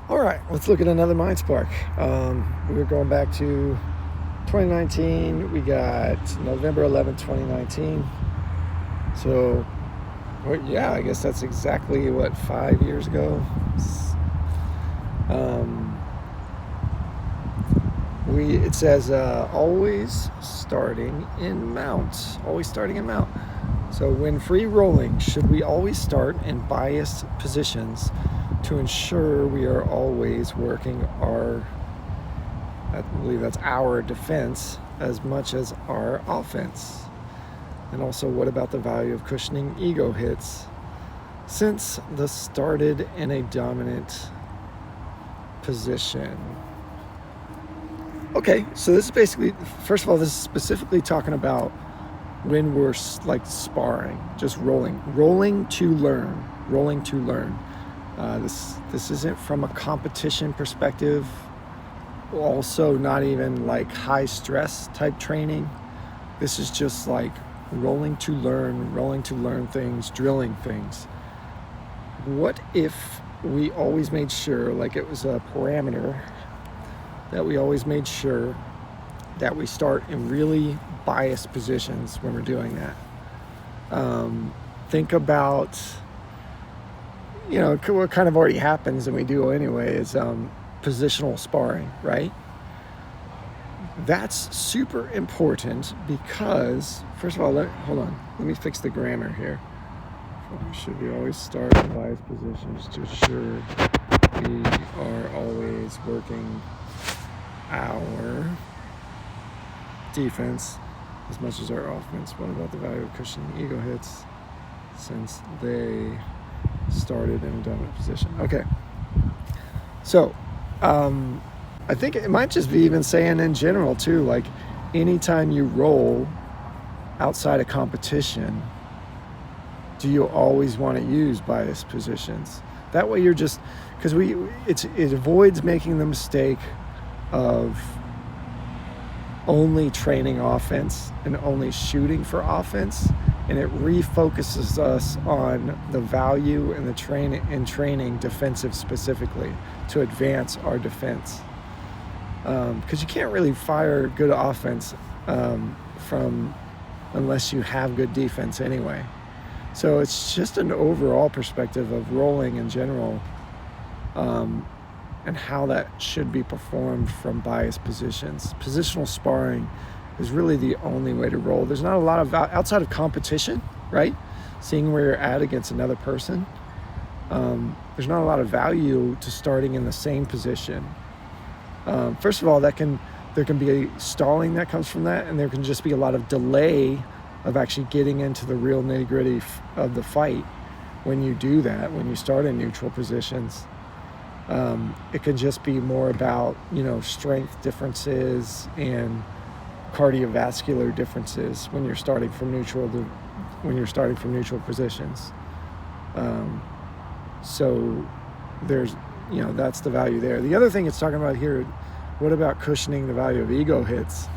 All right, let's look at another Mindspark. We're going back to 2019. We got November 11th, 2019. So, yeah, I guess that's exactly, 5 years ago? It says always starting in mount. Always starting in mount. So when free rolling, should we always start in biased positions to ensure we are always working I believe that's our defense as much as our offense? And also, what about the value of cushioning ego hits since the started in a dominant position? Okay, so this is basically, first of all, this is specifically talking about when we're like sparring, just rolling to learn. This isn't from a competition perspective. Also, not even like high stress type training. This is just like rolling to learn things, drilling things. What if we always made sure, like it was a parameter, that we always made sure that we start in really biased positions when we're doing that? Think about, what kind of already happens and we do anyway is positional sparring, right? That's super important because, first of all, hold on, let me fix the grammar here. Should we always start in biased positions to ensure we are always working our defense as much as our offense? What about the value of cushioning ego hits since they started in a dominant position? Okay, so I think it might just be even saying in general too, like anytime you roll outside of competition, do you always want to use biased positions? That way you're just, because it avoids making the mistake of only training offense and only shooting for offense, and it refocuses us on the value and the training defensive specifically to advance our defense. Because you can't really fire good offense from unless you have good defense anyway. So it's just an overall perspective of rolling in general, and how that should be performed from biased positions. Positional sparring is really the only way to roll. There's not a lot of, outside of competition, right? Seeing where you're at against another person. There's not a lot of value to starting in the same position. First of all, there can be a stalling that comes from that, and there can just be a lot of delay of actually getting into the real nitty-gritty of the fight when you do that, when you start in neutral positions. It can just be more about, strength differences and cardiovascular differences when you're starting from neutral positions. So there's, that's the value there. The other thing it's talking about here, what about cushioning the value of ego hits?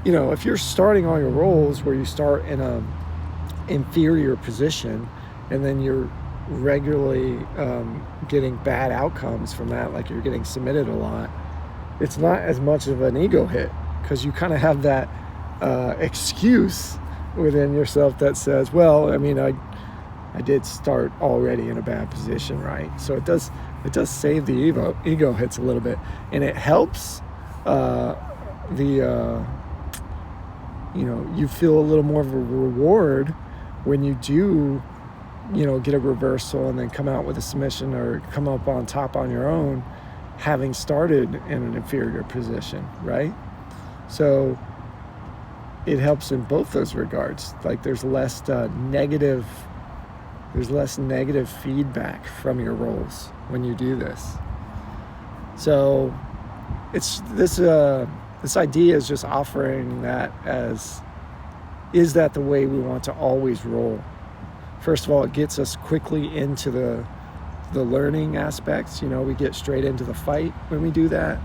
If you're starting all your rolls where you start in a inferior position and then you're regularly getting bad outcomes from that, like you're getting submitted a lot, it's not as much of an ego hit because you kind of have that excuse within yourself that says, well, I did start already in a bad position, right? So it does save the ego hits a little bit, and it helps you feel a little more of a reward when you do, get a reversal and then come out with a submission or come up on top on your own, having started in an inferior position, right? So it helps in both those regards. Like there's less negative feedback from your rolls when you do this. So it's this idea is just offering that as, is that the way we want to always roll? First of all, it gets us quickly into the learning aspects. We get straight into the fight when we do that.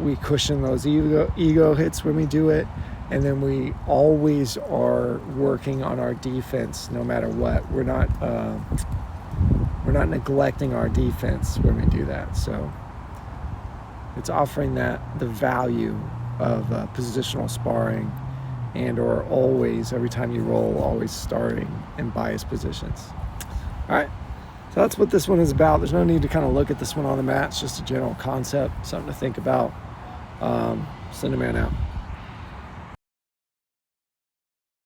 We cushion those ego hits when we do it. And then we always are working on our defense no matter what. We're we're not neglecting our defense when we do that. So it's offering that the value of positional sparring, and or always, every time you roll, always starting in biased positions. All right, so that's what this one is about. There's no need to kind of look at this one on the mat. It's just a general concept, something to think about. Cinnamon out.